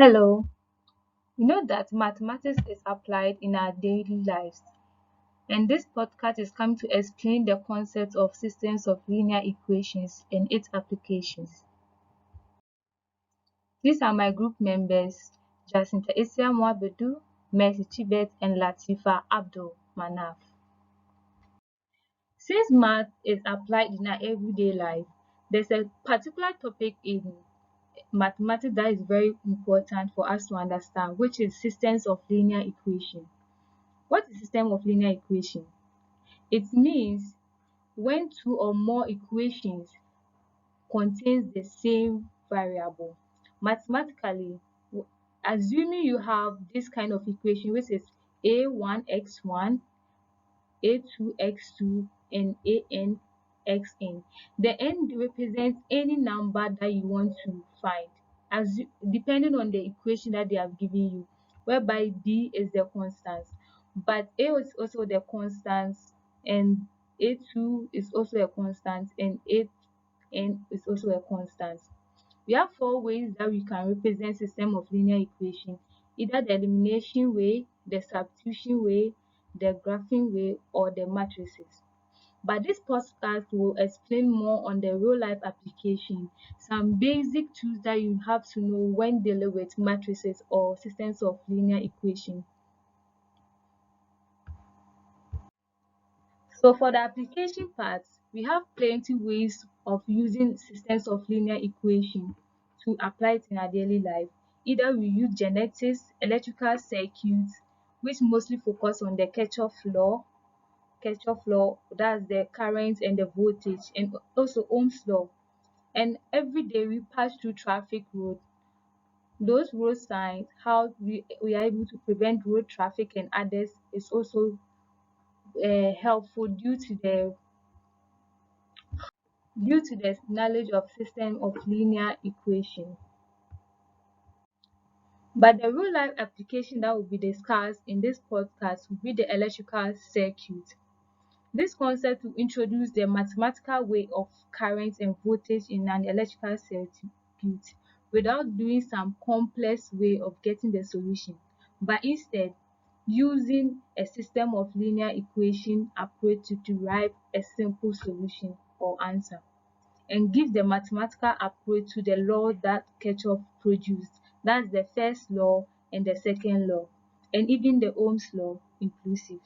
Hello, you know that mathematics is applied in our daily lives, and this podcast is coming to explain the concept of systems of linear equations and its applications. These are my group members, Jacinta Isia Mwabedu, Mercy Chibet, and Latifa Abdul Manaf. Since math is applied in our everyday life, there's a particular topic in mathematics that is very important for us to understand, which is systems of linear equation. What is system of linear equation? It means when two or more equations contains the same variable. Mathematically, assuming you have this kind of equation which is a1x1, a2x2, and an(xn). The n represents any number that you want to find, depending on the equation that they have given you, whereby b is the constant, but a is also the constant, and a2 is also a constant, and an is also a constant. We have four ways that we can represent system of linear equation: either the elimination way, the substitution way, the graphing way, or the matrices. But this podcast will explain more on the real life application, some basic tools that you have to know when dealing with matrices or systems of linear equation. So for the application part, we have plenty ways of using systems of linear equation to apply it in our daily life. Either we use genetics, electrical circuits, which mostly focus on the Kirchhoff law, that's the current and the voltage, and also Ohm's law. And every day we pass through traffic road. Those road signs, how we are able to prevent road traffic and others, is also helpful due to the knowledge of system of linear equation. But the real life application that will be discussed in this podcast will be the electrical circuit. This concept will introduce the mathematical way of current and voltage in an electrical circuit without doing some complex way of getting the solution, but instead using a system of linear equation approach to derive a simple solution or answer, and give the mathematical approach to the law that Kirchhoff produced. That's the first law and the second law, and even the Ohm's law inclusive.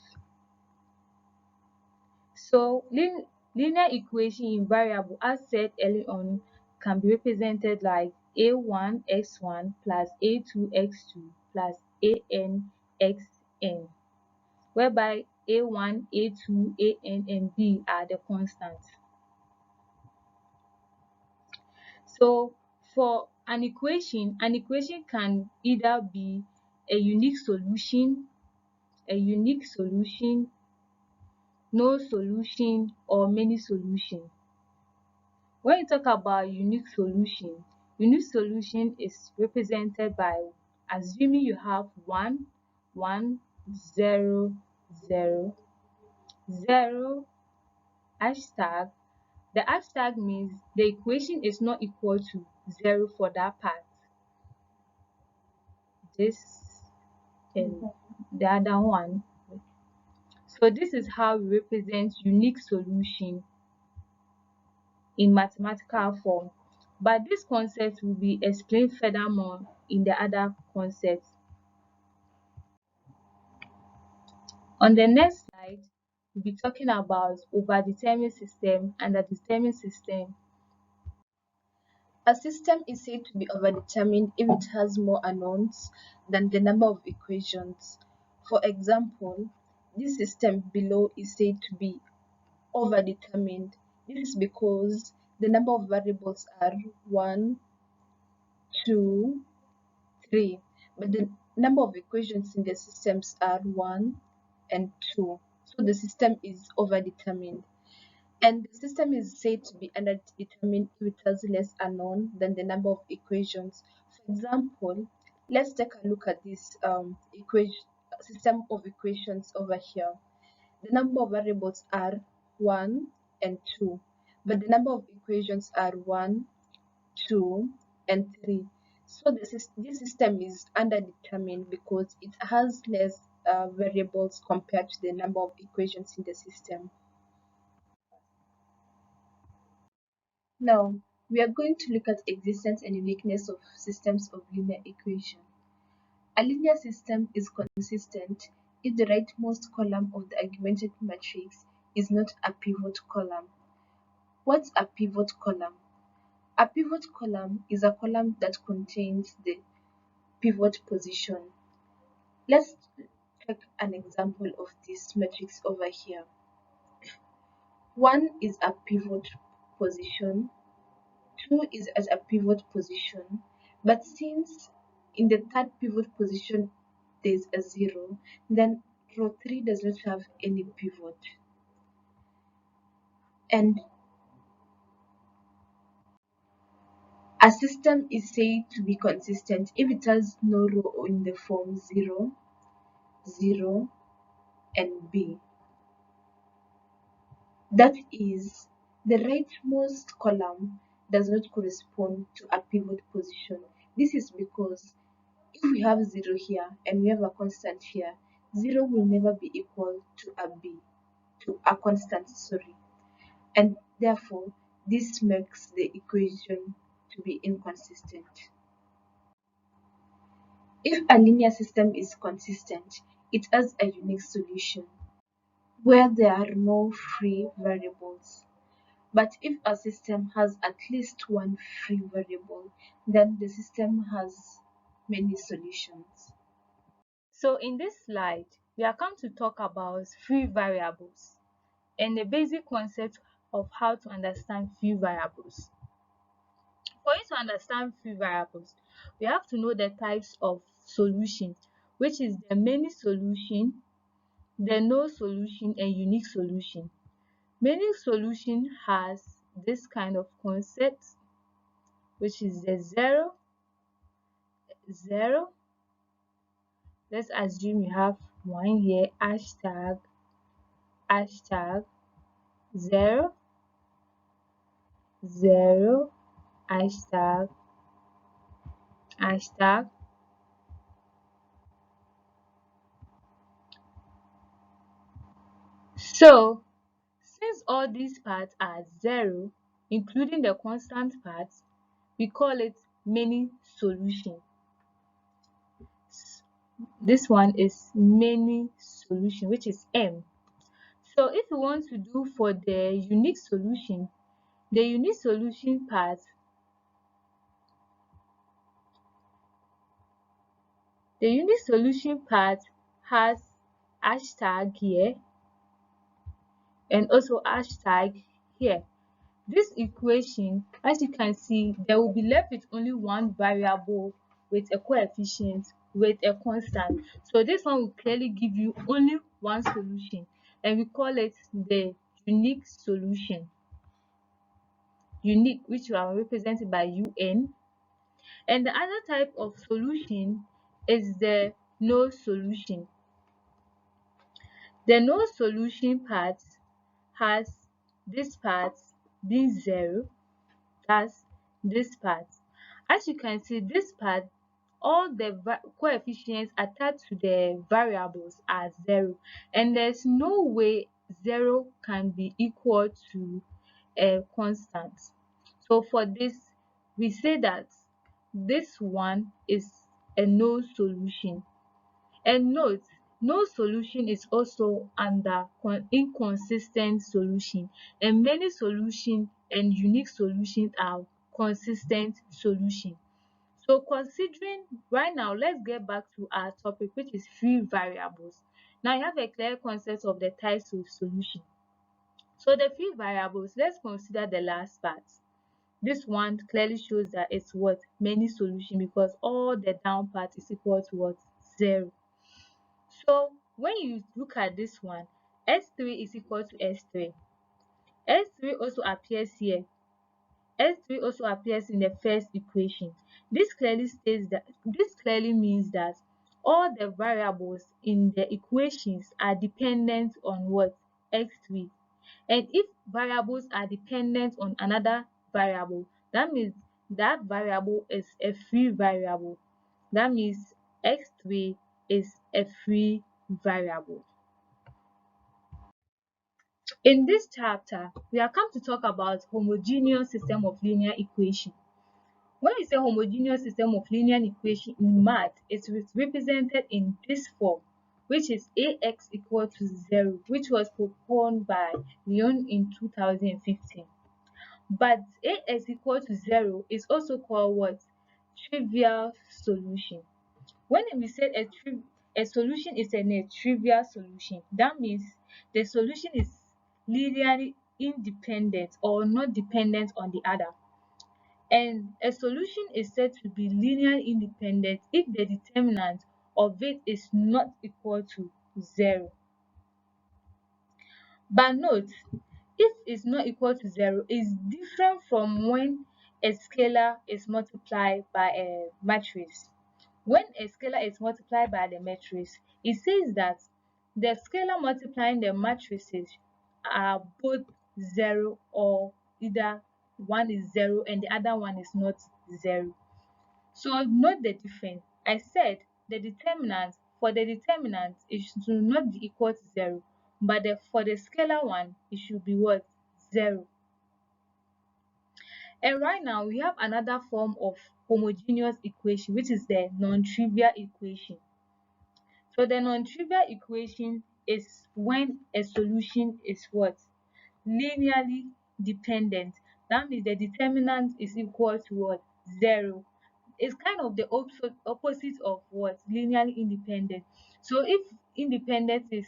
So linear equation in variable, as said early on, can be represented like a1x1 plus a2x2 plus an(xn), whereby a1, a2, an, and b are the constants. So for an equation can either be a unique solution, a unique solution, no solution, or many solutions. When you talk about unique solution is represented by assuming you have 1, 1, 0, 0, 0, hashtag. The hashtag means the equation is not equal to 0 for that part. This and the other one. So this is how we represent unique solution in mathematical form. But this concept will be explained furthermore in the other concepts. On the next slide, we'll be talking about overdetermined system and a determined system. A system is said to be overdetermined if it has more unknowns than the number of equations. For example, this system below is said to be overdetermined. This is because the number of variables are 1, 2, 3, but the number of equations in the systems are 1 and 2. So the system is overdetermined. And the system is said to be underdetermined if it has less unknown than the number of equations. For example, let's take a look at this system of equations over here. The number of variables are 1 and 2, but the number of equations are 1, 2, and 3. So this system is underdetermined because it has less variables compared to the number of equations in the system. Now, we are going to look at existence and uniqueness of systems of linear equation. A linear system is consistent if the rightmost column of the augmented matrix is not a pivot column. What's a pivot column? A pivot column is a column that contains the pivot position. Let's take an example of this matrix over here. 1 is a pivot position, 2 is at a pivot position, but since in the third pivot position there's a 0, then row 3 does not have any pivot. And a system is said to be consistent if it has no row in the form 0, 0, and B. That is, the rightmost column does not correspond to a pivot position. This is because if we have 0 here and we have a constant here, 0 will never be equal to a constant, sorry. And therefore, this makes the equation to be inconsistent. If a linear system is consistent, it has a unique solution where there are no free variables. But if a system has at least one free variable, then the system has many solutions. So in this slide, we are come to talk about free variables and the basic concept of how to understand free variables. For you to understand free variables, we have to know the types of solution, which is the many solution, the no solution, and unique solution. Many solution has this kind of concept, which is the 0, 0. Let's assume you have one here, hashtag, hashtag, 0, 0, hashtag, hashtag. So since all these parts are 0, including the constant parts, we call it many solution. This one is many solution, which is M. So if you want to do for the unique solution part, the unique solution part has hashtag here and also hashtag here. This equation, as you can see, they will be left with only one variable with a coefficient with a constant. So this one will clearly give you only one solution, and we call it the unique solution. Unique, which are represented by UN. And the other type of solution is the no solution. The no solution part has this part being 0, that's this part. As you can see, this part, all the coefficients attached to the variables are 0, and there's no way 0 can be equal to a constant. So for this, we say that this one is a no solution. And note, no solution is also under inconsistent solution, and many solution and unique solutions are consistent solution. So considering right now, let's get back to our topic, which is free variables. Now you have a clear concept of the types of solution. So the free variables, let's consider the last part. This one clearly shows that it's what many solution because all the down part is equal to what 0. So when you look at this one, S3 is equal to S3. S3 also appears here. S3 also appears in the first equation. This clearly means that all the variables in the equations are dependent on what? x3. And if variables are dependent on another variable, that means that variable is a free variable. That means x3 is a free variable. In this chapter, we are come to talk about homogeneous system of linear equation. When we say homogeneous system of linear equation in math, it is represented in this form, which is ax equal to 0, which was proposed by Lyon in 2015. But ax equal to 0 is also called what? Trivial solution. When we said a solution is a trivial solution, that means the solution is linearly independent or not dependent on the other. And a solution is said to be linearly independent if the determinant of it is not equal to 0. But note, if it's not equal to 0, is different from when a scalar is multiplied by a matrix. When a scalar is multiplied by the matrix, it says that the scalar multiplying the matrices are both 0, or either one is 0 and the other one is not 0. So note the difference. I said the determinant, for the determinant it should not be equal to 0, but for the scalar one it should be what? 0. And right now we have another form of homogeneous equation, which is the non-trivial equation. So the non-trivial equation is when a solution is what? Linearly dependent. That means the determinant is equal to what? 0. It's kind of the opposite of what? Linearly independent. So if independent is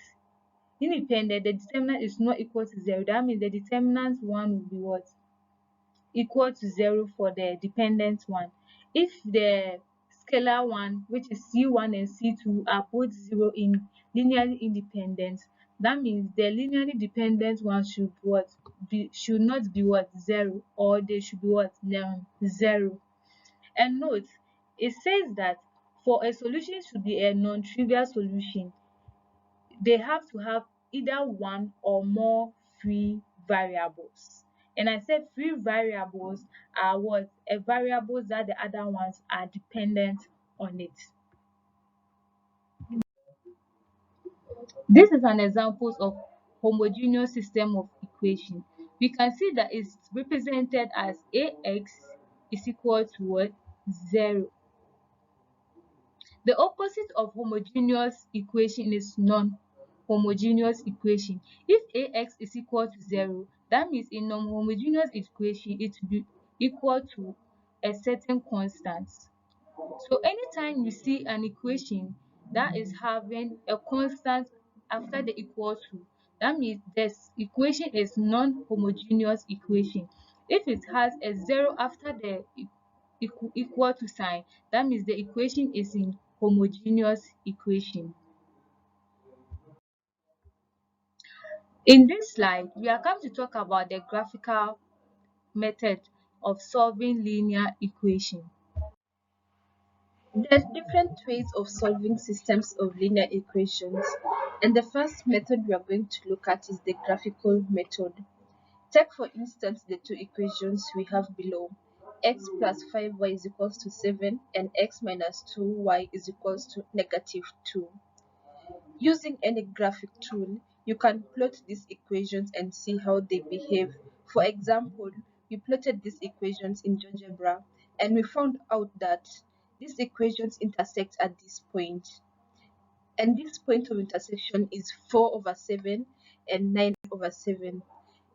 independent, the determinant is not equal to 0. That means the determinant one will be what? Equal to 0 for the dependent one. If the scalar one, which is C1 and C2, are both 0 in linearly independent, that means the linearly dependent one should what? Should not be what? 0, or they should be what? 0. And note, it says that for a solution to be a non-trivial solution, they have to have either one or more free variables. And I said free variables are what? A variables that the other ones are dependent on it. This is an example of homogeneous system of equation. We can see that it's represented as ax is equal to what? 0. The opposite of homogeneous equation is non-homogeneous equation. If ax is equal to 0, that means in non-homogeneous equation it will be equal to a certain constant. So anytime you see an equation that is having a constant after the equal to, that means this equation is non-homogeneous equation. If it has a 0 after the equal to sign, that means the equation is in homogeneous equation. In this slide, we are going to talk about the graphical method of solving linear equation. There are different ways of solving systems of linear equations, and the first method we are going to look at is the graphical method. Take for instance the two equations we have below. X plus 5y is equals to 7 and x minus 2y is equals to negative 2. Using any graphic tool, you can plot these equations and see how they behave. For example, we plotted these equations in GeoGebra and we found out that these equations intersect at this point. And this point of intersection is 4 over 7 and 9 over 7.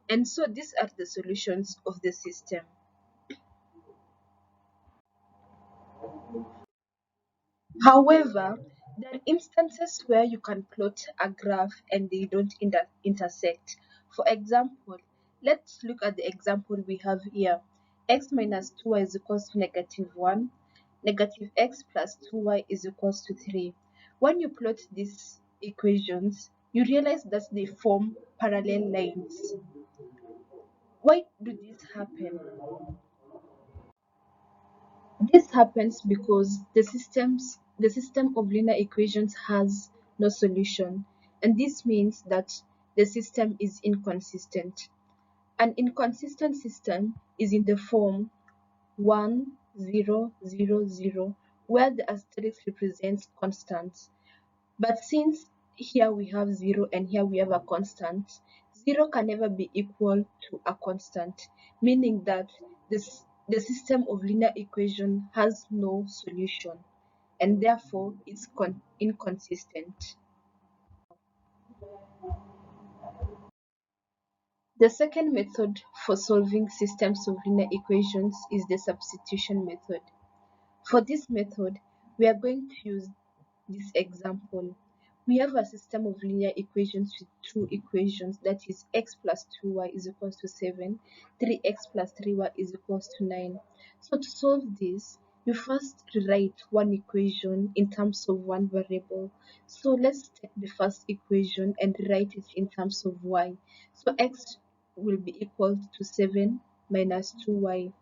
And so these are the solutions of the system. However, there are instances where you can plot a graph and they don't intersect. For example, let's look at the example we have here. X minus 2y is equals to negative 1. Negative x plus 2y is equals to 3. When you plot these equations, you realize that they form parallel lines. Why do this happen? This happens because the system of linear equations has no solution, and this means that the system is inconsistent. An inconsistent system is in the form 1, 0, 0, 0, where the asterisk represents constants. But since here we have 0 and here we have a constant, 0 can never be equal to a constant, meaning that the system of linear equation has no solution and therefore it's inconsistent. The second method for solving systems of linear equations is the substitution method. For this method, we are going to use this example. We have a system of linear equations with two equations, that is x plus 2y is equals to 7, 3x plus 3y is equals to 9. So to solve this, you first write one equation in terms of one variable. So let's take the first equation and write it in terms of y. So x will be equal to 7 minus 2y.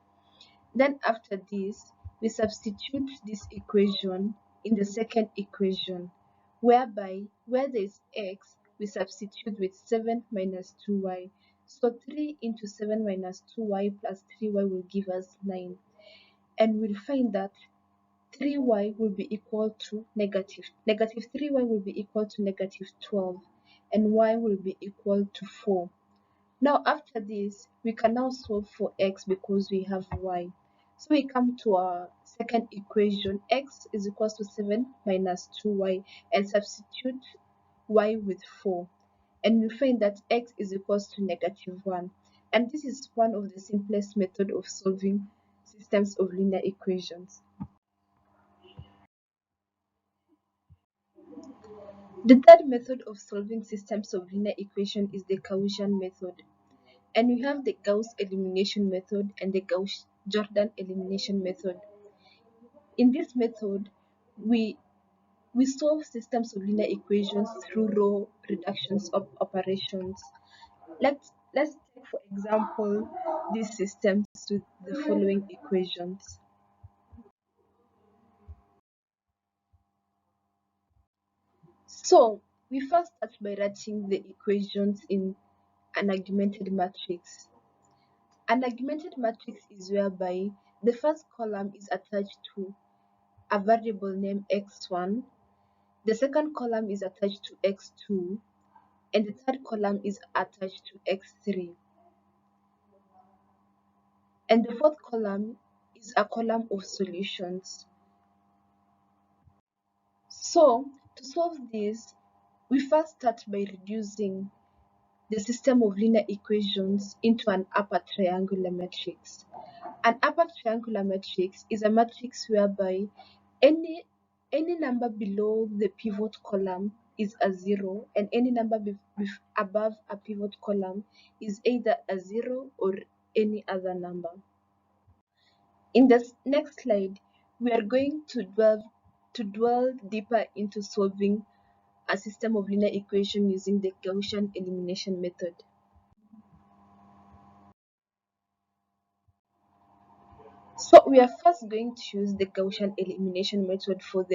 Then after this, we substitute this equation in the second equation, whereby where there is x, we substitute with 7 minus 2y. So 3 into 7 minus 2y plus 3y will give us 9. And we'll find that 3y will be equal to negative 3y will be equal to negative 12, and y will be equal to 4. Now after this, we can now solve for x because we have y. So we come to our second equation, x is equals to 7 minus 2y, and substitute y with 4. And we find that x is equals to negative 1. And this is one of the simplest method of solving systems of linear equations. The third method of solving systems of linear equation is the Gaussian method. And we have the Gauss elimination method and the Gauss-Jordan elimination method. In this method, we solve systems of linear equations through row reductions of operations. Let's take for example these systems with the following equations. So we first start by writing the equations in an augmented matrix. An augmented matrix is whereby the first column is attached to a variable named x1, the second column is attached to x2, and the third column is attached to x3. And the fourth column is a column of solutions. So, to solve this, we first start by reducing the system of linear equations into an upper triangular matrix. An upper triangular matrix is a matrix whereby any any number below the pivot column is a 0, and any number above a pivot column is either a 0 or any other number. In this next slide, we are going to dwell deeper into solving a system of linear equation using the Gaussian elimination method. So we are first going to use the Gaussian elimination method for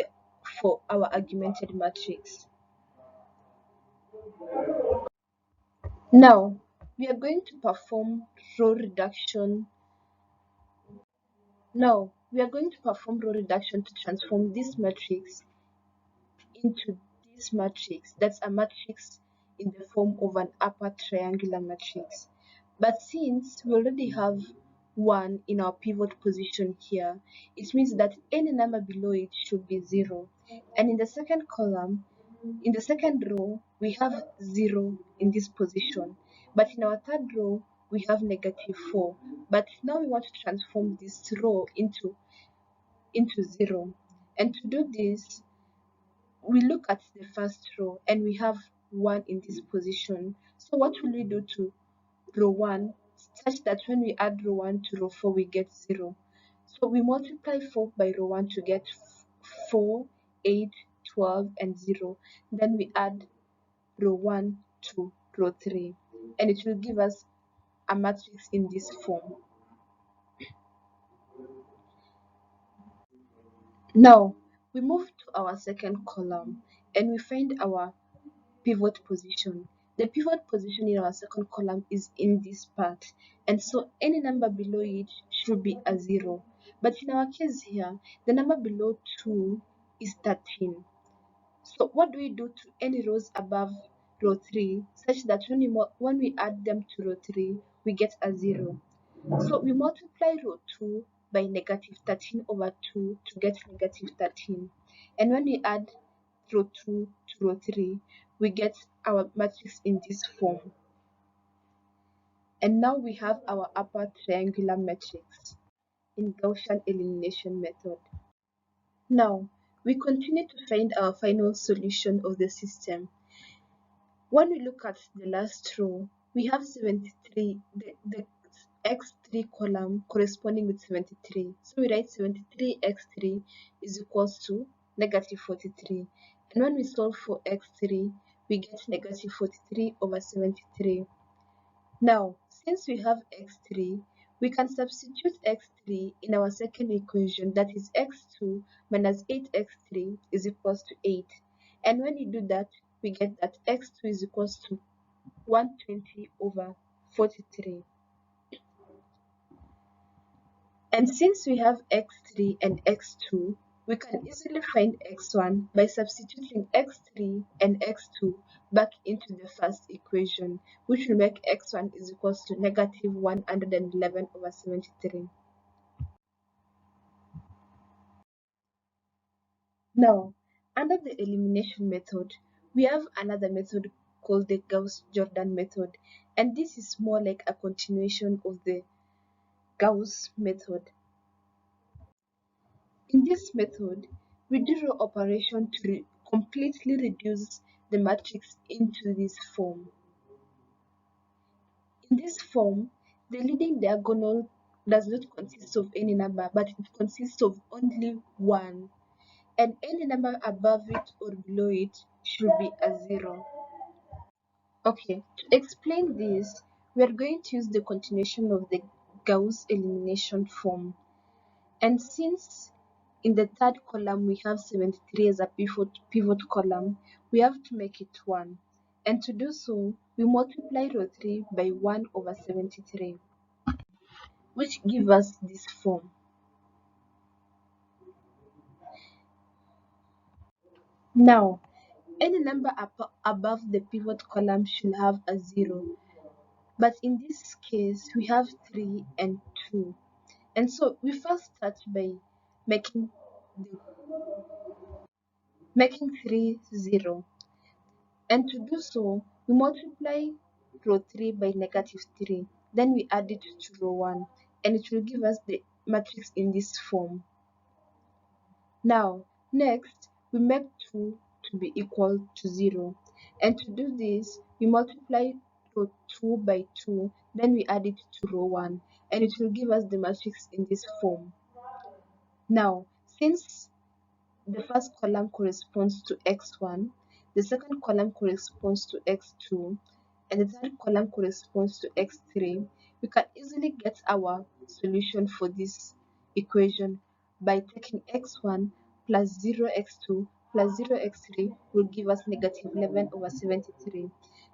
our augmented matrix. Now we are going to perform row reduction. Now we are going to perform row reduction to transform this matrix into this matrix. That's a matrix in the form of an upper triangular matrix. But since we already have 1 in our pivot position here, it means that any number below it should be 0. And in the second column, in the second row, we have 0 in this position. But in our third row, we have negative 4. But now we want to transform this row into 0. And to do this, we look at the first row and we have 1 in this position. So what will we do to row 1 such that when we add row 1 to row 4 we get 0? So we multiply 4 by row 1 to get 4, 8, 12, and 0. Then we add row 1 to row 3, and it will give us a matrix in this form. Now we move to our second column and we find our pivot position. The pivot position in our second column is in this part, and so any number below it should be a 0. But in our case here, the number below 2 is 13. So what do we do to any rows above row 3 such that when we add them to row 3, we get a 0? So we multiply row 2 by negative 13 over 2 to get negative 13. And when we add row 2 to row 3, we get our matrix in this form. And now we have our upper triangular matrix in Gaussian elimination method. Now, we continue to find our final solution of the system. When we look at the last row, we have 73, the x3 column corresponding with 73. So we write 73x3 is equals to negative 43. And when we solve for x3, we get negative 43 over 73. Now, since we have x3, we can substitute x3 in our second equation, that is x2 minus 8x3 is equals to 8. And when you do that, we get that x2 is equals to 120 over 43. And since we have x3 and x2, we can easily find x1 by substituting x3 and x2 back into the first equation, which will make x1 is equals to negative 111 over 73. Now, under the elimination method, we have another method called the Gauss-Jordan method, and this is more like a continuation of the Gauss method. In this method, we do the operation to completely reduce the matrix into this form. In this form, the leading diagonal does not consist of any number, but it consists of only 1, and any number above it or below it should be a 0. Okay, to explain this, we are going to use the continuation of the Gauss elimination form. And since in the third column we have 73 as a pivot column, we have to make it 1. And to do so, we multiply row 3 by 1 over 73, which gives us this form. Now, any number above the pivot column should have a 0. But in this case, we have 3 and 2. And so we first start by making the, making 3 0. And to do so, we multiply row 3 by negative 3. Then we add it to row 1, and it will give us the matrix in this form. Now, next, we make 2 to be equal to 0. And to do this, we multiply row 2 by 2, then we add it to row 1, and it will give us the matrix in this form. Now, since the first column corresponds to x1, the second column corresponds to x2, and the third column corresponds to x3. We can easily get our solution for this equation by taking x1 plus 0x2 plus 0x3 will give us negative 11 over 73,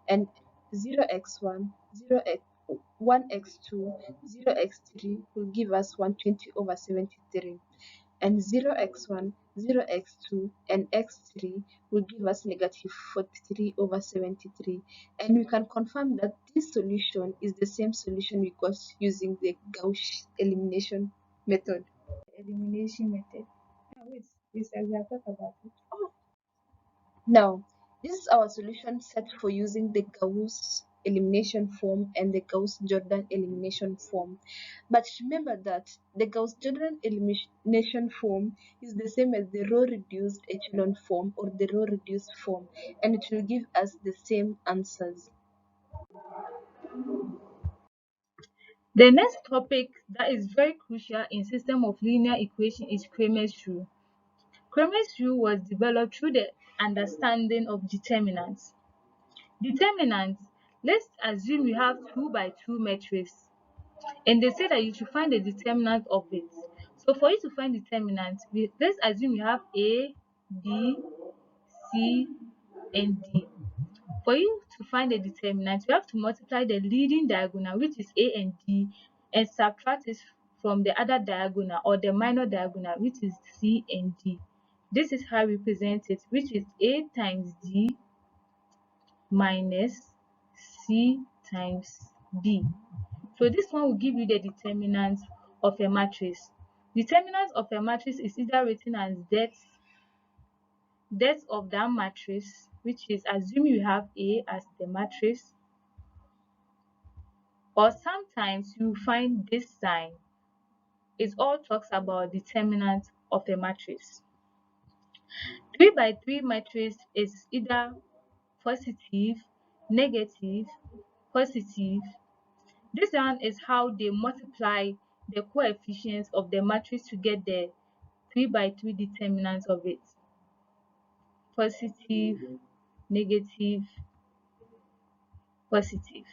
and 0x1, 0x, 1x2, 0x3 will give us 120 over 73, and 0x1, 0x2, and x3 will give us negative 43 over 73. And we can confirm that this solution is the same solution we got using the Gauss elimination method. Elimination method. Wait, this as I talk about it. Now, this is our solution set for using the Gauss elimination form and the Gauss-Jordan elimination form. But remember that the Gauss-Jordan elimination form is the same as the row-reduced echelon form or the row-reduced form, and it will give us the same answers. The next topic that is very crucial in system of linear equation is Cramer's rule. Cramer's rule was developed through the understanding of determinants. Determinants, let's assume you have 2 by 2 matrix, and they say that you should find the determinant of it. So for you to find determinant, let's assume you have A, B, C, and D. For you to find the determinant, you have to multiply the leading diagonal, which is A and D, and subtract it from the other diagonal or the minor diagonal, which is C and D. This is how we present it, which is A times D minus C times D. So this one will give you the determinant of a matrix. Determinant of a matrix is either written as depth of that matrix, which is assuming you have A as the matrix, or sometimes you find this sign. It all talks about determinant of a matrix. 3 by 3 matrix is either positive, negative, positive. This one is how they multiply the coefficients of the matrix to get the 3 by 3 determinant of it. Positive, negative, positive.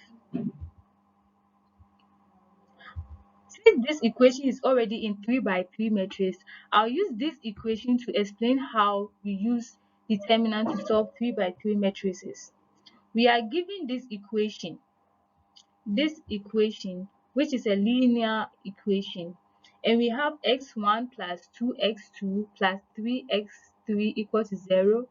Since this equation is already in 3 by 3 matrix, I'll use this equation to explain how we use determinant to solve 3 by 3 matrices. We are given this equation, which is a linear equation, and we have x1 plus 2x2 plus 3x3 equal to 0,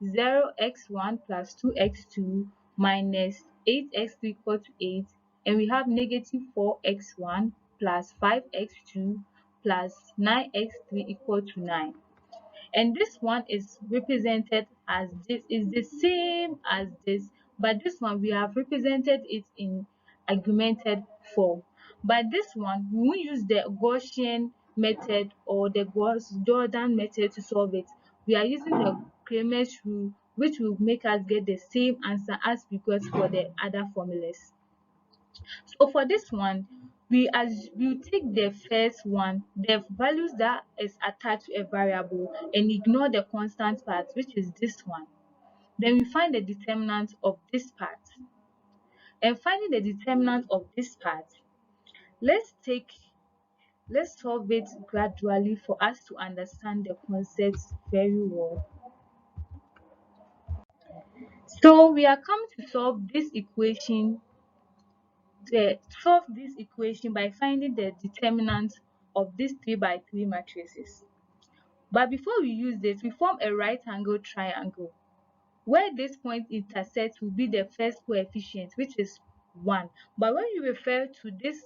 0x1 plus 2x2 minus 8x3 equal to 8, and we have negative 4x1 plus 5x2 plus 9x3 equal to 9. And this one is represented as this, is the same as this, but this one we have represented it in augmented form. But this one we won't use the Gaussian method or the Gauss-Jordan method to solve it. We are using the Cramer's rule, which will make us get the same answer as we got for the other formulas. So for this one, we take the first one, the values that is attached to a variable, and ignore the constant part, which is this one. Then we find the determinant of this part. And finding the determinant of this part, let's take let's solve it gradually for us to understand the concepts very well. So we are come to solve this equation by finding the determinant of these 3 by 3 matrices. But before we use this, we form a right angle triangle. Where this point intersects will be the first coefficient, which is 1. But when you refer to this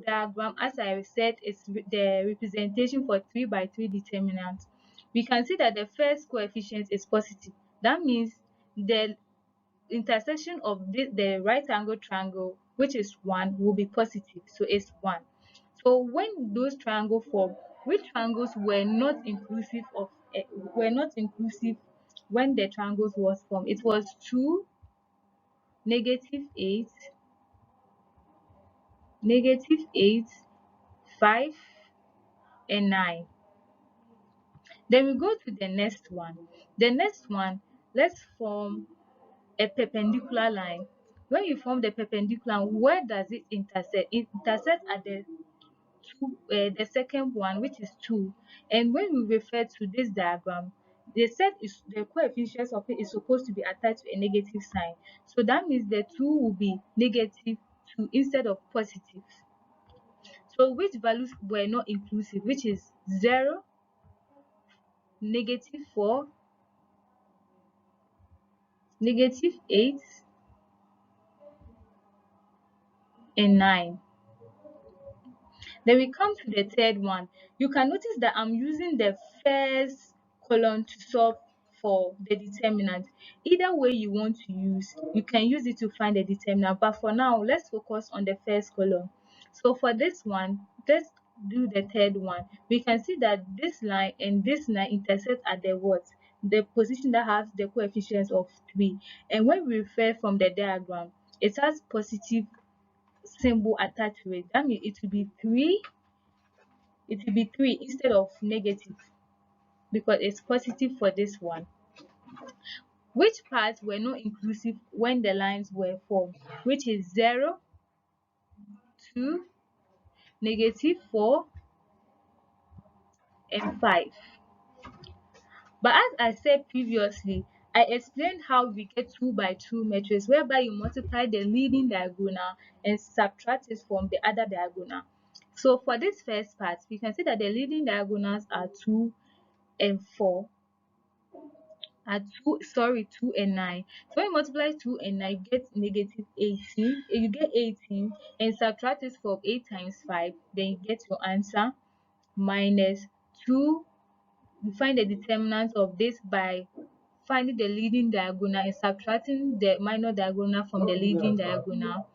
diagram, as I said, it's the representation for 3 by 3 determinant, we can see that the first coefficient is positive. That means the intersection of the right angle triangle, which is 1, will be positive, so it's 1. So when those triangles form, which triangles were not inclusive when the triangles was formed? It was 2, -8, -8, 5, and 9. Then we go to the next one. The next one, let's form a perpendicular line. When you form the perpendicular line, where does it intersect? It intersects at the second one, which is 2. And when we refer to this diagram, they said the coefficients of it is supposed to be attached to a negative sign. So that means the 2 will be negative 2 instead of positive. So which values were not inclusive, which is 0, -4, -8, and 9. Then we come to the third one. You can notice that I'm using the first column to solve for the determinant. Either way you want to use, you can use it to find the determinant. But for now, let's focus on the first column. So for this one, let's do the third one. We can see that this line and this line intersect at the what? The position that has the coefficients of 3. And when we refer from the diagram, it has positive symbol attached to it. That means it will be 3 instead of negative, because it's positive for this one. Which parts were not inclusive when the lines were formed? Which is 0, 2, -4, and 5. But as I said previously, I explained how we get 2 by 2 matrix, whereby you multiply the leading diagonal and subtract it from the other diagonal. So for this first part, we can see that the leading diagonals are 2 and 4, are 2 and 9. So when you multiply 2 and 9, you get negative 18. You get 18 and subtract it from 8 times 5, then you get your answer minus 2. You find the determinant of this by finding the leading diagonal and subtracting the minor diagonal from the leading diagonal,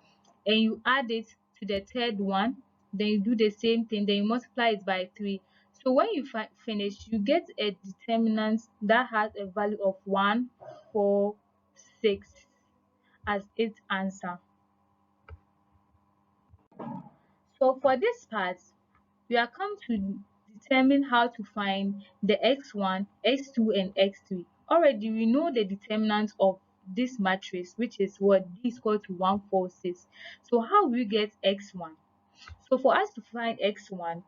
and you add it to the third one. Then you do the same thing, then you multiply it by 3. So when you finish, you get a determinant that has a value of 1, 4, 6 as its answer. So for this part, we are come to determine how to find the x1, x2, and x3. Already we know the determinant of this matrix, which is what d is equal to 1, 4, 6. So how will we get x1? So for us to find x1,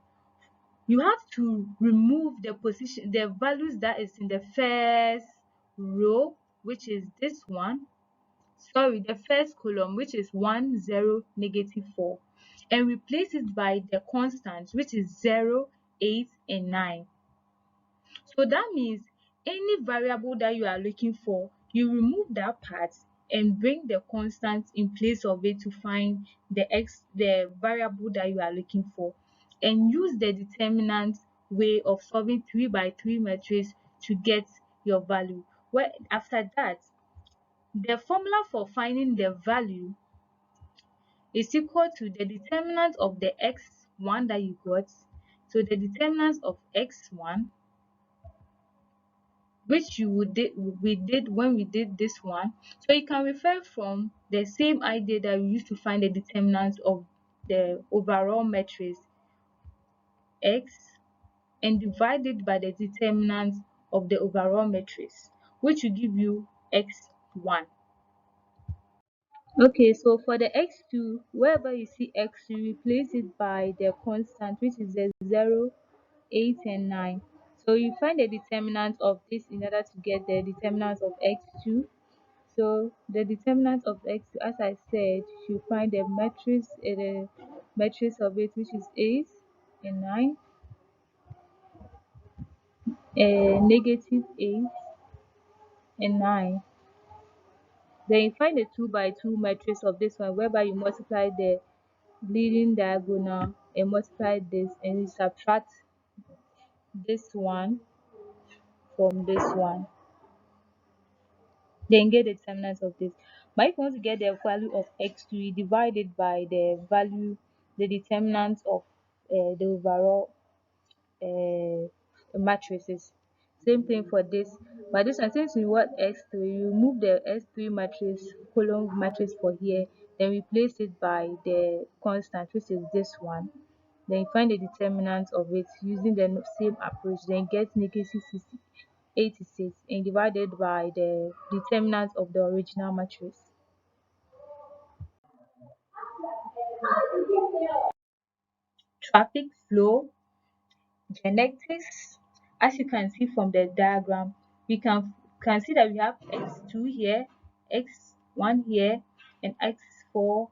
you have to remove the position, the values that is in the first row, which is this one. Sorry, the first column, which is 1, 0, negative 4, and replace it by the constant, which is 0, 8, and 9. So that means any variable that you are looking for, you remove that part and bring the constant in place of it to find the variable that you are looking for, and use the determinant way of solving 3 by 3 matrix to get your value. Well, after that, the formula for finding the value is equal to the determinant of the x1 that you got. So the determinant of x1, which we did when we did this one. So you can refer from the same idea that we used to find the determinant of the overall matrix x, and divide it by the determinant of the overall matrix, which will give you x1. Okay, so for the x2, wherever you see x, you replace it by the constant, which is the 0, 8, and 9. So you find the determinant of this in order to get the determinant of x2. So the determinant of x2, as I said, you find the matrix of it, which is 8 and 9, negative 8 and 9. Then you find the 2 by 2 matrix of this one, whereby you multiply the leading diagonal and multiply this, and you subtract this one from this one, then get the determinant of this. But if you want to get the value of x2, you divide it by the determinant of the overall matrices. Same thing for this. But this one, since we want x3, you remove the x3 matrix, column matrix for here, then replace it by the constant, which is this one. Then you find the determinant of it using the same approach, then get negative 86 and divided by the determinant of the original matrix. Traffic flow, genetics. As you can see from the diagram, we can see that we have x2 here, x1 here, and x4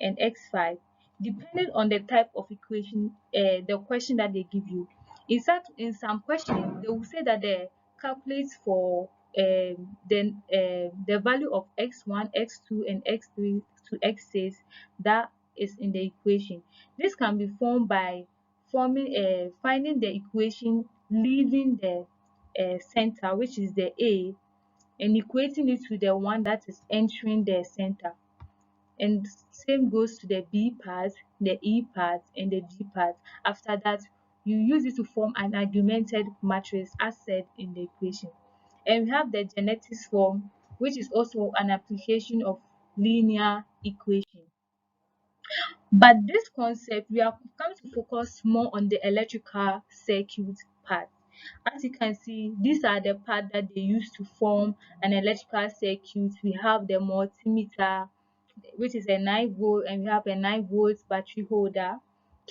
and x5, depending on the type of equation, the question that they give you. In some questions, they will say that they calculate for the value of x1, x2, and x3 to x6 that is in the equation. This can be formed by finding the equation leaving the center, which is the A, and equating it to the one that is entering the center. And same goes to the B part, the E part, and the G part. After that, you use it to form an augmented matrix as said in the equation. And we have the genetics form, which is also an application of linear equation. But this concept, we are going to focus more on the electrical circuit part. As you can see, these are the parts that they use to form an electrical circuit. We have the multimeter, which is a 9 volt, and we have a 9 volt battery holder,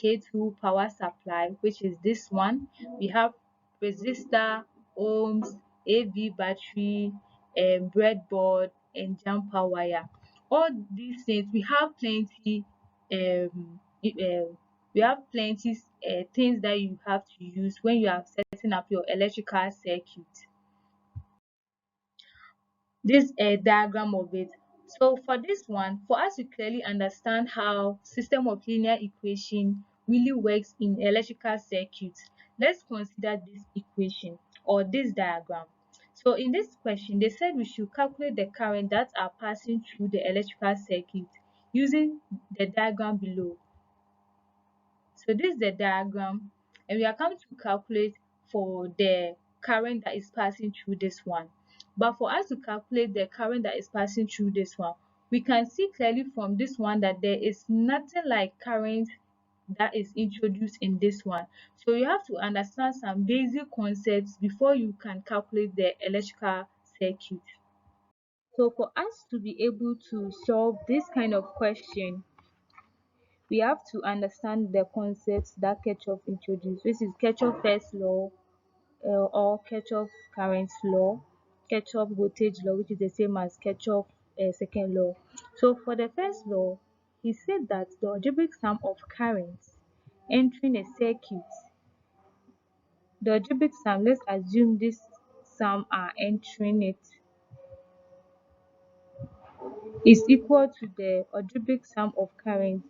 K2 power supply, which is this one. We have resistor, ohms, AV battery, breadboard, and jumper wire. All these things we have plenty things that you have to use when you are setting up your electrical circuit. This diagram of it. So for this one, for us to clearly understand how system of linear equation really works in electrical circuits, let's consider this equation or this diagram. So in this question, they said we should calculate the current that are passing through the electrical circuit using the diagram below. So this is the diagram, and we are coming to calculate for the current that is passing through this one. But for us to calculate the current that is passing through this one, we can see clearly from this one that there is nothing like current that is introduced in this one. So you have to understand some basic concepts before you can calculate the electrical circuit. So for us to be able to solve this kind of question, we have to understand the concepts that Kirchhoff introduced, which is Kirchhoff first law or Kirchhoff current law, Kirchhoff voltage law, which is the same as Kirchhoff second law. So for the first law, he said that the algebraic sum of currents entering a circuit, the algebraic sum, let's assume this sum are entering it, is equal to the algebraic sum of currents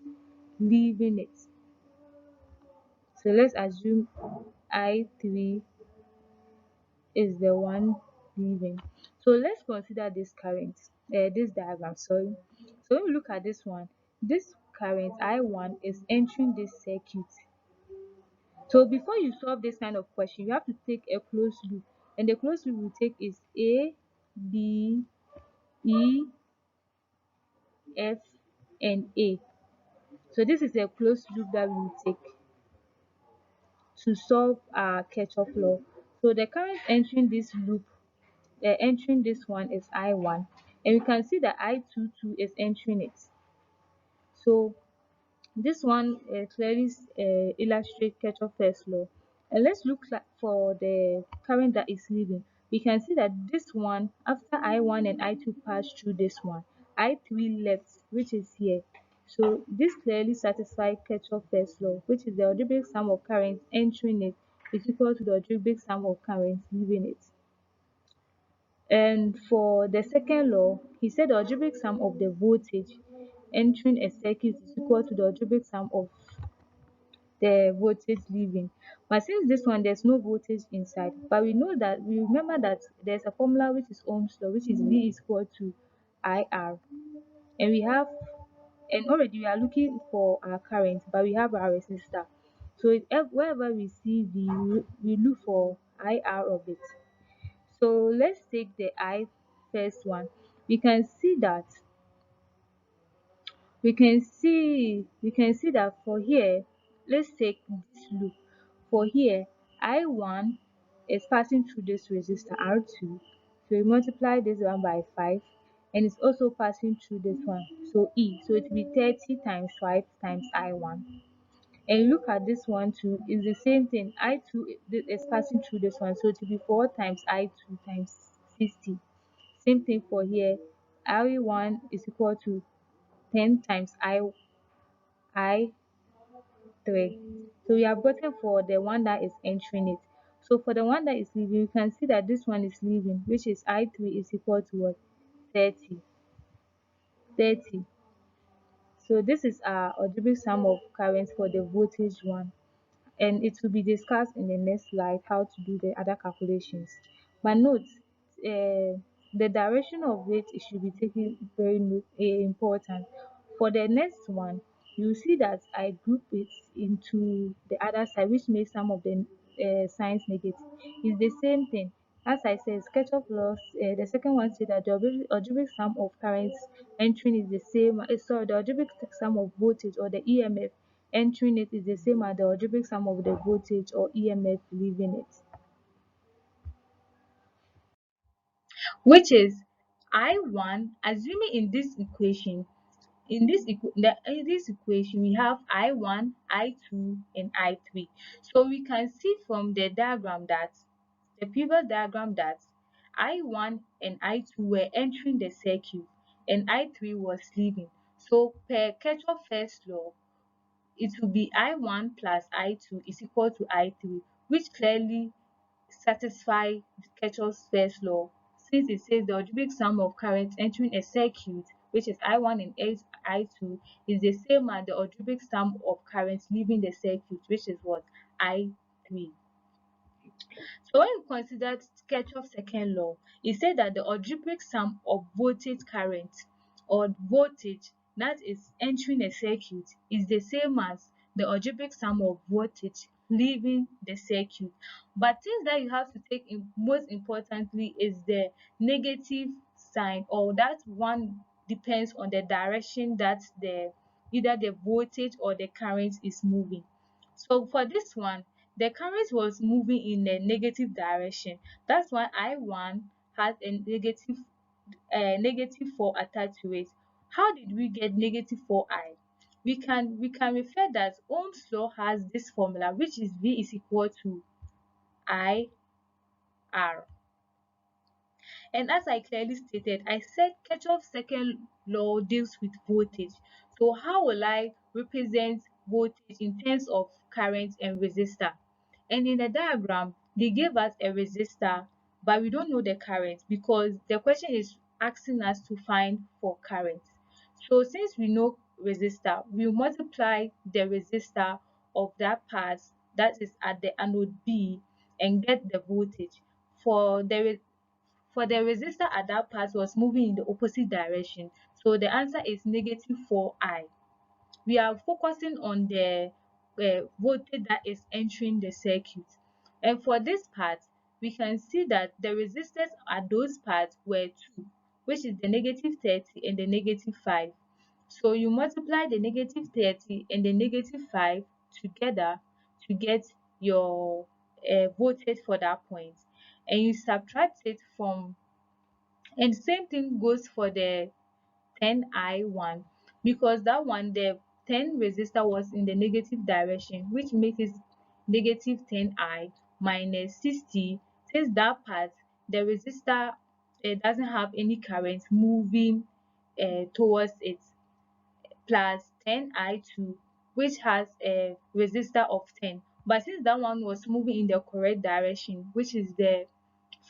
leaving it. So let's assume I3 is the one leaving. So let's consider this current, this diagram, sorry. So when we look at this one, this current I1 is entering this circuit. So before you solve this kind of question, you have to take a closed loop. And the closed loop we take is A, B, E, F, and A. So this is a closed loop that we will take to solve our Kirchhoff law. So the current entering this loop, entering this one is I1, and we can see that I2 too is entering it. So this one clearly illustrates Kirchhoff's first law. And let's look for the current that is leaving. We can see that this one, after I1 and I2 pass through this one, I3 left, which is here. So this clearly satisfies Kirchhoff's first law, which is the algebraic sum of currents entering it is equal to the algebraic sum of currents leaving it. And for the second law, he said the algebraic sum of the voltage entering a circuit is equal to the algebraic sum of the voltage leaving. But since this one there's no voltage inside, but we remember that there's a formula which is Ohm's law, which is V is equal to IR. And already we are looking for our current, but we have our resistor. So wherever we see V, we look for IR of it. So let's take the I first one. We can see that that for here, let's take this loop. For here, I1 is passing through this resistor R2. So we multiply this one by 5, and it's also passing through this one. So E. So it will be 30 times 5 times I1. And look at this one too, it's the same thing. I2 is passing through this one, so it will be 4 times I2 times 60. Same thing for here. I1 is equal to 10 times I3. So we have gotten for the one that is entering it. So for the one that is leaving, you can see that this one is leaving, which is I3 is equal to what? 30. 30. So this is our algebraic sum of currents for the voltage one. And it will be discussed in the next slide how to do the other calculations. But note, the direction of it should be taken very important. For the next one, you see that I group it into the other side, which makes some of the signs negative. It's the same thing. As I said, Kirchhoff laws, the second one said that the algebraic sum of currents entering is the same. Sorry, the algebraic sum of voltage or the EMF entering it is the same as the algebraic sum of the voltage or EMF leaving it, which is I1, assuming in this equation we have I1, I2, and I3. So we can see from the previous diagram that I1 and I2 were entering the circuit and I3 was leaving. So per Kirchhoff first law, it will be I1 plus I2 is equal to I3, which clearly satisfy Kirchhoff's first law, since it says the algebraic sum of currents entering a circuit, which is I1 and I2, is the same as the algebraic sum of currents leaving the circuit, which is what? I3. So when you consider Kirchhoff's second law, it said that the algebraic sum of voltage current or voltage that is entering a circuit is the same as the algebraic sum of voltage leaving the circuit. But things that you have to take in most importantly is the negative sign, or that one depends on the direction that either the voltage or the current is moving. So for this one, the current was moving in a negative direction. That's why I1 has a negative 4 attached to it. How did we get negative 4i? We can refer that Ohm's law has this formula, which is V is equal to I R. And as I clearly stated, I said Kirchhoff's second law deals with voltage. So how will I represent voltage in terms of current and resistor? And in the diagram, they gave us a resistor, but we don't know the current because the question is asking us to find for current. So since we know resistor, we multiply the resistor of that part that is at the anode B and get the voltage. For the for the resistor at that part was moving in the opposite direction. So the answer is negative 4i. We are focusing on the voltage that is entering the circuit. And for this part, we can see that the resistors at those parts were two, which is the negative 30 and the negative 5. So you multiply the negative 30 and the negative 5 together to get your voltage for that point. And you subtract it from, and same thing goes for the 10i1, because that one, the 10 resistor was in the negative direction, which makes it negative 10i minus 60, since that part the resistor doesn't have any current moving towards it, plus 10i2, which has a resistor of 10, but since that one was moving in the correct direction, which is the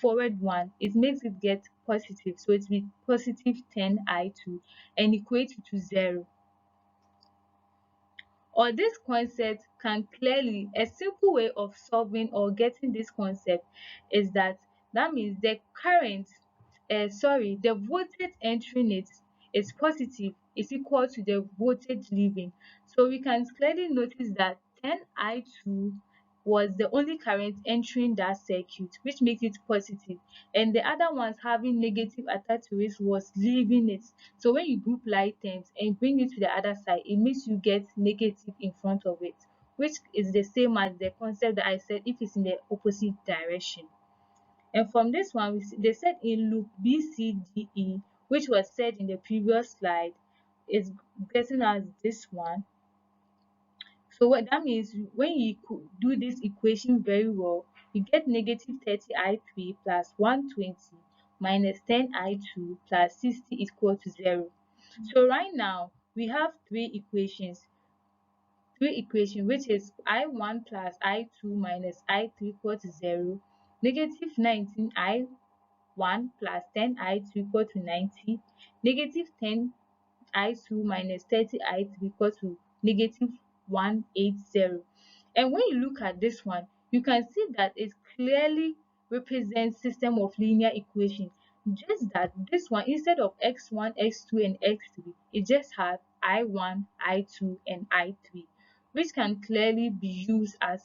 forward one, it makes it get positive, so it will be positive 10i2 and equate it to 0. Or this concept can clearly, a simple way of solving or getting this concept is that means the current, the voltage entering it is positive, is equal to the voltage leaving. So we can clearly notice that 10i2 was the only current entering that circuit, which makes it positive, and the other ones having negative attached to it was leaving it. So when you group like terms and bring it to the other side, it makes you get negative in front of it, which is the same as the concept that I said if it's in the opposite direction. And from this one, they said in loop BCDE, which was said in the previous slide, is getting as this one. So what that means, when you do this equation very well, you get negative 30i3 plus 120 minus 10i2 plus 60 is equal to 0. So right now we have three equations, which is I1 plus I2 minus I3 equal to 0, negative 19i1 plus 10i2 equal to 90, negative 10i2 minus 30i3 equal to negative 180. And when you look at this one, you can see that it clearly represents system of linear equation. Just that this one, instead of x1, x2, and x3, it just has I1, I2, and I3, which can clearly be used as,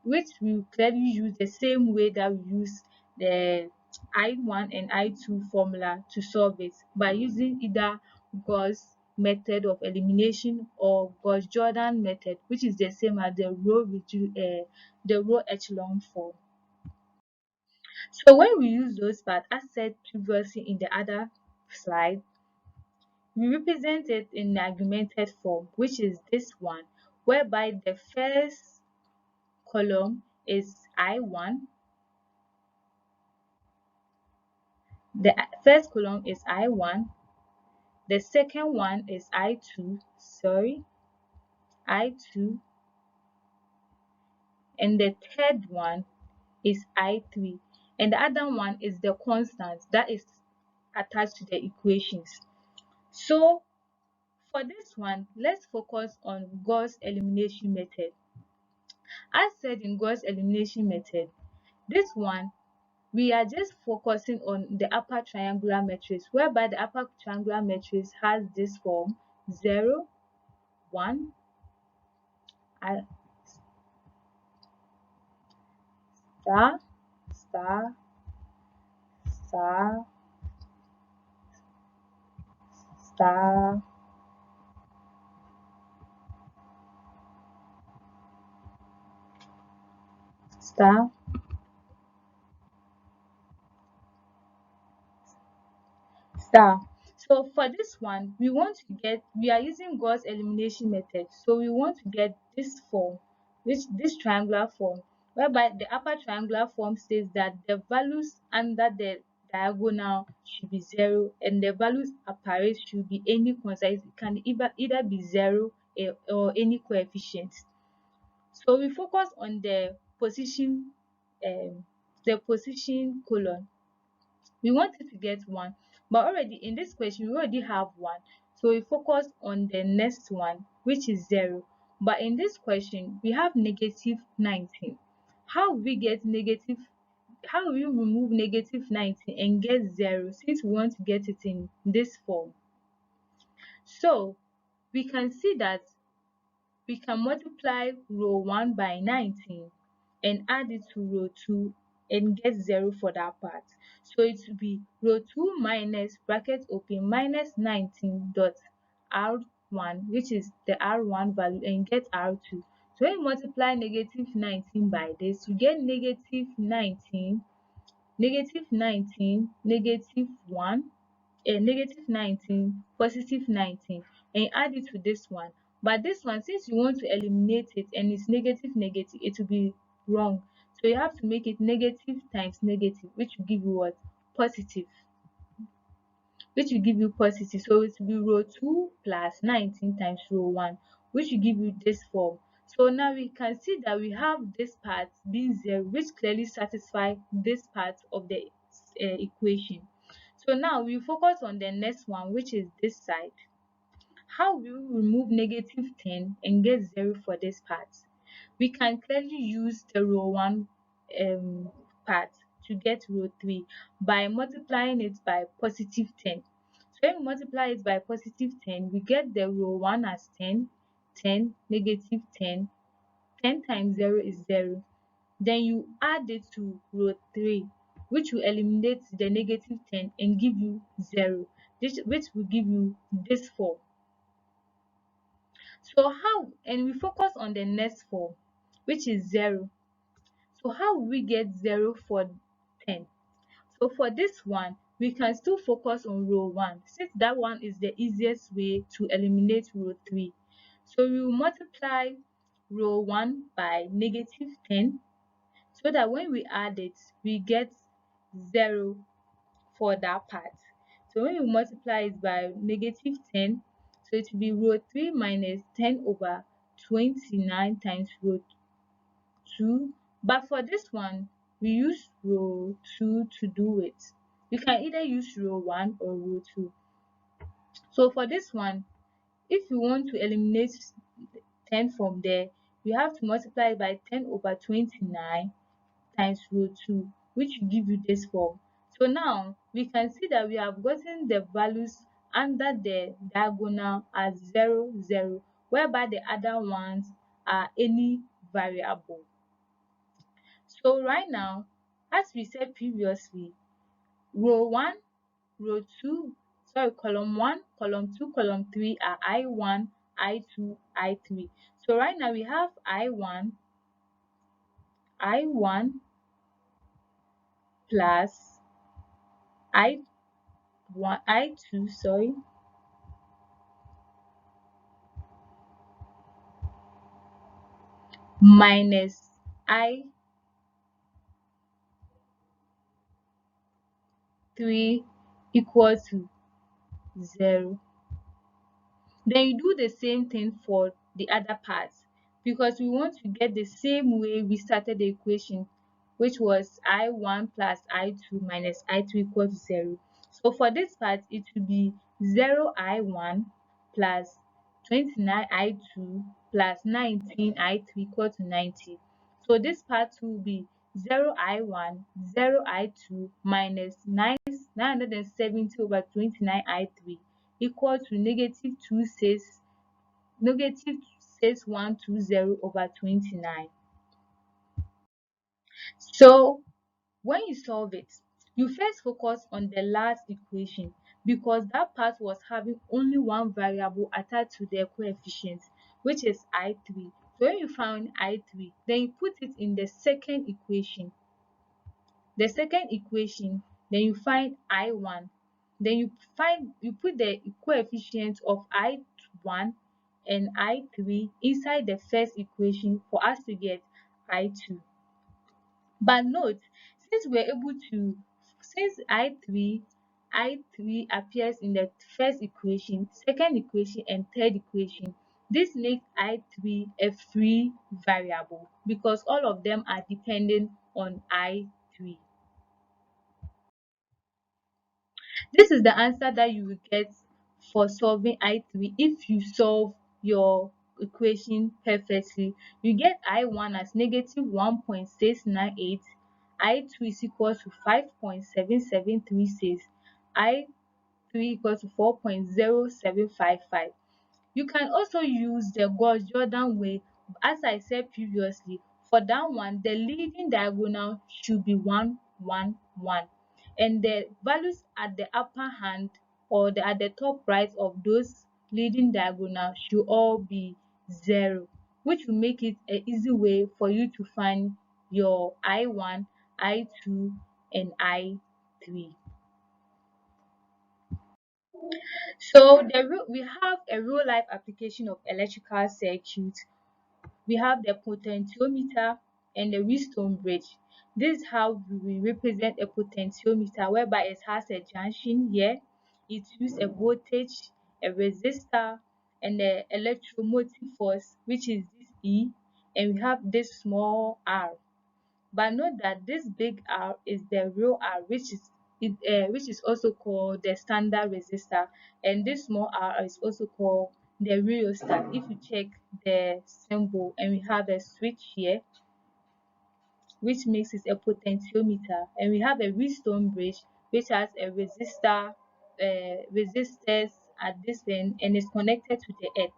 which we clearly use the same way that we use the I1 and I2 formula to solve it, by using either Gauss method of elimination or Gauss-Jordan method, which is the same as the row echelon form. So when we use those parts, as said previously in the other slide, we represent it in the augmented form, which is this one, whereby the first column is I1, The first column is I1, the second one is I2, and the third one is I3, and the other one is the constant that is attached to the equations. So for this one, let's focus on Gauss elimination method. As said in Gauss elimination method, this one we are just focusing on the upper triangular matrix, whereby the upper triangular matrix has this form: 0, 1, star, star, star, star, star, star. So for this one, we are using Gauss elimination method. So we want to get this form, this triangular form, whereby the upper triangular form says that the values under the diagonal should be 0, and the values apparent should be any constant. It can either be 0 or any coefficient. So we focus on um, the position column. We wanted to get 1, but already in this question we already have 1, so we focus on the next one, which is 0. But in this question we have negative 19. How will we get negative how will we remove negative 19 and get 0, since we want to get it in this form? So we can see that we can multiply row 1 by 19 and add it to row 2 and get 0 for that part. So it will be row 2 minus bracket open minus 19 dot R1, which is the R1 value, and get R2. So when you multiply negative 19 by this, you get negative 19, negative 19, negative 1, negative 19, positive 19, and you add it to this one. But this one, since you want to eliminate it and it's negative negative, it will be wrong. So you have to make it negative times negative, which will give you what? Positive. Which will give you positive. So it will be row 2 plus 19 times row 1, which will give you this form. So now we can see that we have this part being 0, which clearly satisfies this part of the equation. So now we focus on the next one, which is this side. How will we remove negative 10 and get 0 for this part? We can clearly use the row 1 part to get row 3 by multiplying it by positive 10. So when we multiply it by positive 10, we get the row 1 as 10, 10, negative 10. 10 times 0 is 0. Then you add it to row 3, which will eliminate the negative 10 and give you 0, which will give you this form. So how, and we focus on the next form, which is 0. So how will we get 0 for 10? So for this one, we can still focus on row 1, since that one is the easiest way to eliminate row 3. So we will multiply row 1 by negative 10, so that when we add it, we get 0 for that part. So when you multiply it by negative 10, so it will be row 3 minus 10 over 29 times row 2. But for this one, we use row 2 to do it. You can either use row 1 or row 2. So for this one, if you want to eliminate 10 from there, you have to multiply it by 10 over 29 times row 2, which will give you this form. So now we can see that we have gotten the values under the diagonal as 0, 0, whereby the other ones are any variable. So right now, as we said previously, row 1, row 2, sorry, column 1, column 2, column 3 are I1, I2, I3. So right now we have I1 plus I2, sorry, minus I 3 equal to 0. Then you do the same thing for the other parts, because we want to get the same way we started the equation, which was I1 plus I2 minus I2 equal to 0. So for this part, it will be 0I1 plus 29I2 plus 19I3 equal to 90. So this part will be 0I1, 0I2 minus 970 over 29I3 equal to negative 6120 over 29. So when you solve it, you first focus on the last equation, because that part was having only one variable attached to the coefficient, which is I3. So when you found I3, then you put it in the second equation. Then you find I1. Then you put the coefficient of I1 and I3 inside the first equation for us to get I2. But note, since we're able to since I3 appears in the first equation, second equation, and third equation, this makes I3 a free variable because all of them are dependent on I3. This is the answer that you will get for solving I3 if you solve your equation perfectly. You get I1 as negative 1.698, I2 is equal to 5.7736, I3 equals to 4.0755. You can also use the Gauss-Jordan way. As I said previously, for that one, the leading diagonal should be 1, 1, 1. And the values at the upper hand or at the top right of those leading diagonal should all be 0, which will make it an easy way for you to find your I1, I2, and I3. So we have a real life application of electrical circuit. We have the potentiometer and the Wheatstone bridge. This is how we represent a potentiometer, whereby it has a junction here. It uses a voltage, a resistor, and the electromotive force, which is this E, and we have this small r. But note that this big R is the real R, which is also called the standard resistor, and this small r is also called the rheostat. If you check the symbol, and we have a switch here, which makes it a potentiometer, and we have a Wheatstone bridge, which has a resistors at this end and is connected to the earth,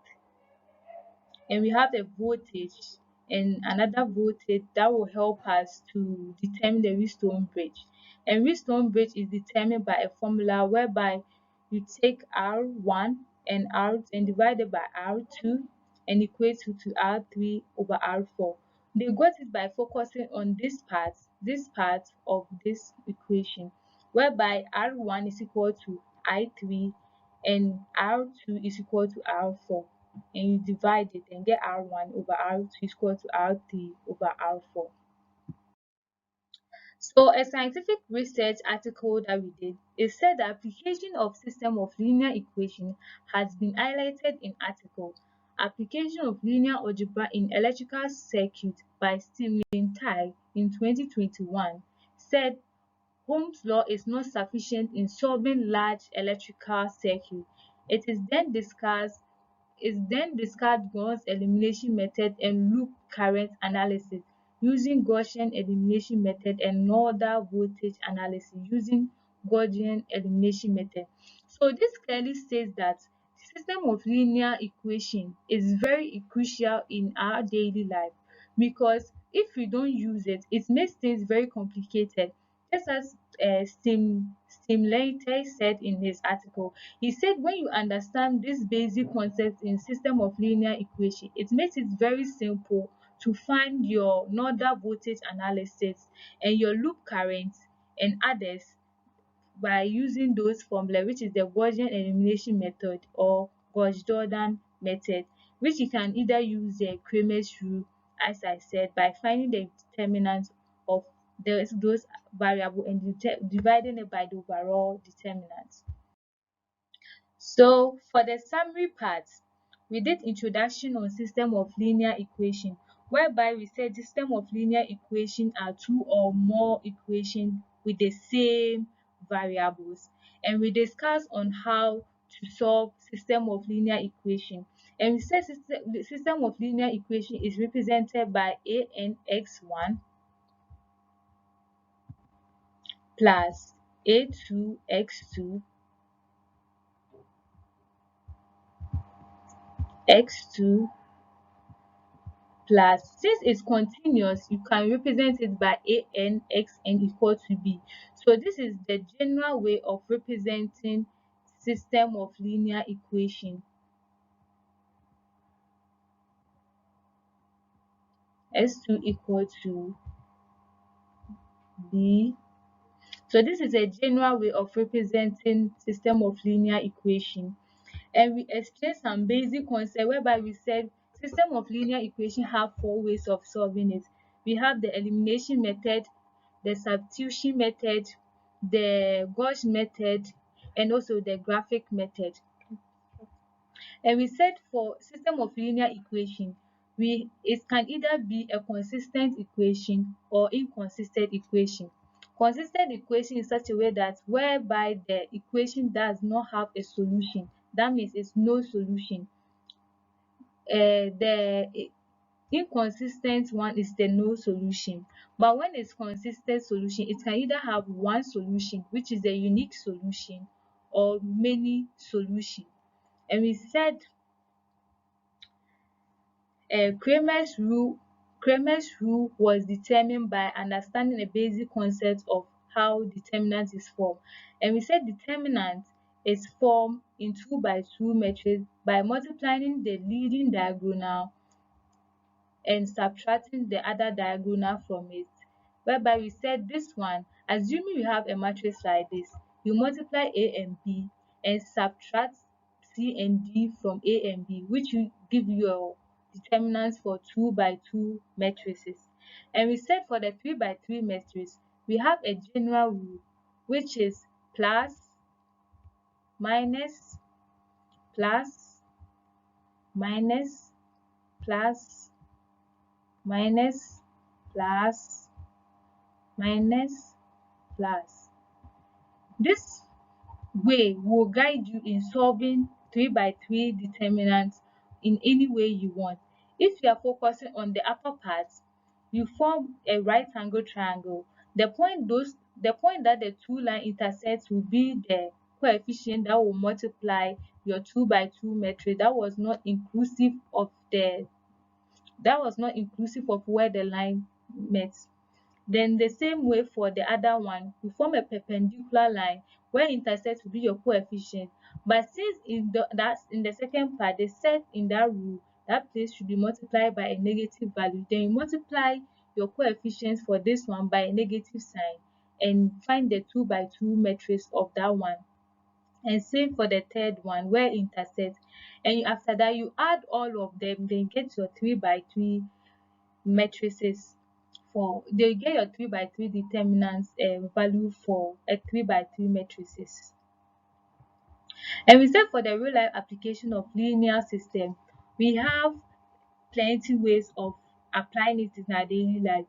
and we have a voltage and another voltage that will help us to determine the Wheatstone bridge. And Wheatstone bridge is determined by a formula whereby you take R1 and divide it by R2 and equate it to R3 over R4. They got it by focusing on this part of this equation, whereby R1 is equal to I3 and R2 is equal to R4, and you divide it and get R1 over R2 is equal to R3 over R4. So a scientific research article that we did, it said the application of system of linear equation has been highlighted in article Application of Linear Algebra in Electrical Circuit by Stephen Tai in 2021, said Ohm's law is not sufficient in solving large electrical circuits. It then discard Gauss elimination method and loop current analysis using Gaussian elimination method and nodal voltage analysis using Gaussian elimination method. So this clearly says that system of linear equation is very crucial in our daily life, because if we don't use it, it makes things very complicated. Just as Stimulator said in his article, he said when you understand this basic concept in system of linear equation, it makes it very simple to find your nodal voltage analysis and your loop current and others by using those formula, which is the Gaussian elimination method or Gauss-Jordan method, which you can either use the Cramer's rule, as I said, by finding the determinant of those variable and dividing it by the overall determinant. So for the summary part, we did introduction on system of linear equation, whereby we said system of linear equation are two or more equations with the same variables, and we discussed on how to solve system of linear equation. And we said the system of linear equation is represented by ANX1 plus A2x2 x2 plus, since it's continuous, you can represent it by an xn equal to b. So this is the general way of representing system of linear equation. S2 equal to b. So this is a general way of representing system of linear equation. And we explained some basic concept whereby we said system of linear equation have four ways of solving it. We have the elimination method, the substitution method, the Gauss method, and also the graphic method. And we said for system of linear equation, it can either be a consistent equation or inconsistent equation. Consistent equation in such a way that whereby the equation does not have a solution, that means it's no solution. The inconsistent one is the no solution. But when it's consistent solution, it can either have one solution, which is a unique solution, or many solution. And we said Kramer's rule was determined by understanding a basic concept of how determinant is formed. And we said determinant is formed in 2 by 2 matrix by multiplying the leading diagonal and subtracting the other diagonal from it. Whereby we said this one, assuming you have a matrix like this, you multiply A and B and subtract C and D from A and B, which will give you your determinants for 2 by 2 matrices. And we said for the 3 by 3 matrix, we have a general rule, which is plus, minus, plus, minus, plus, minus, plus, minus, plus. This way will guide you in solving 3 by 3 determinants in any way you want. If you are focusing on the upper part, you form a right angle triangle. The point that the two line intersect will be the coefficient that will multiply your 2 by 2 matrix that was not inclusive of where the line met. Then the same way for the other one, you form a perpendicular line where intersect will be your coefficient. But since that's in the second part, they said in that rule that place should be multiplied by a negative value. Then you multiply your coefficients for this one by a negative sign and find the 2 by 2 matrix of that one. And same for the third one where intersect. And after that, you add all of them, then get your 3 by 3 matrices. For they get your 3 by 3 determinants value for a 3 by 3 matrices. And we said for the real life application of linear system, we have plenty ways of applying it in our daily life.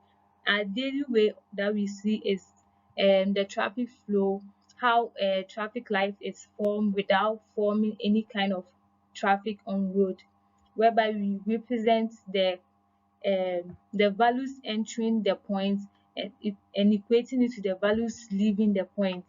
Our daily way that we see is the traffic flow, how a traffic light is formed without forming any kind of traffic on road, whereby we represent the values entering the point and equating it to the values leaving the point.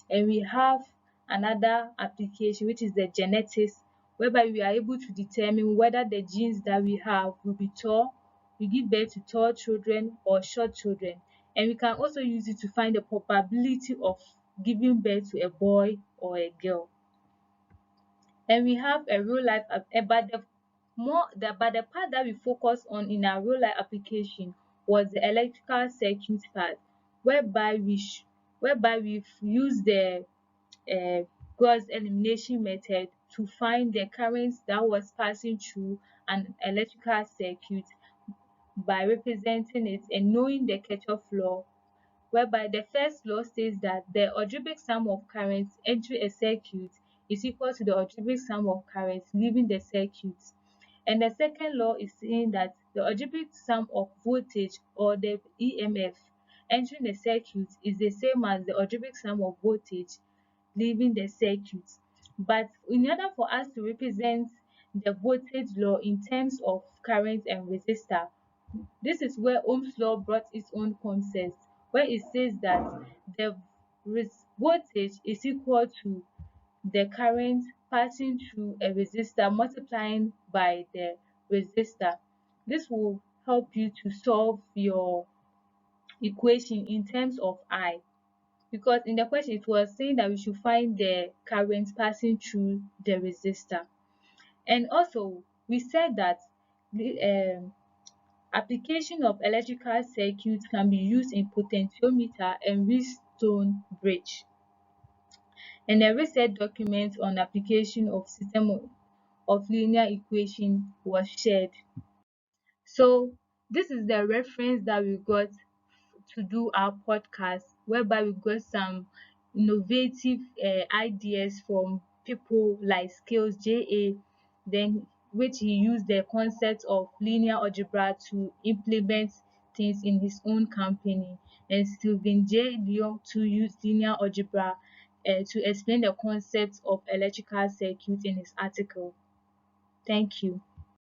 And we have another application, which is the genetics, whereby we are able to determine whether the genes that we have will be tall, we give birth to tall children or short children. And we can also use it to find the probability of giving birth to a boy or a girl. And we have a real life but the part that we focus on in our real life application was the electrical circuit part, whereby we've used the uh, Gauss elimination method to find the currents that was passing through an electrical circuit by representing it and knowing the Kirchhoff law whereby the first law says that the algebraic sum of currents entering a circuit is equal to the algebraic sum of currents leaving the circuit. And the second law is saying that the algebraic sum of voltage or the EMF entering the circuit is the same as the algebraic sum of voltage leaving the circuit. But in order for us to represent the voltage law in terms of current and resistor, this is where Ohm's law brought its own concept, where it says that the voltage is equal to the current passing through a resistor multiplying by the resistor. This will help you to solve your equation in terms of I, because in the question it was saying that we should find the current passing through the resistor. And also we said that the application of electrical circuits can be used in potentiometer and Wheatstone bridge. And a research document on application of system of linear equation was shared. So this is the reference that we got to do our podcast, whereby we got some innovative ideas from people like Scales JA, then which he used the concept of linear algebra to implement things in his own company, and Stephen J. Leong to use linear algebra to explain the concept of electrical circuit in his article. Thank you.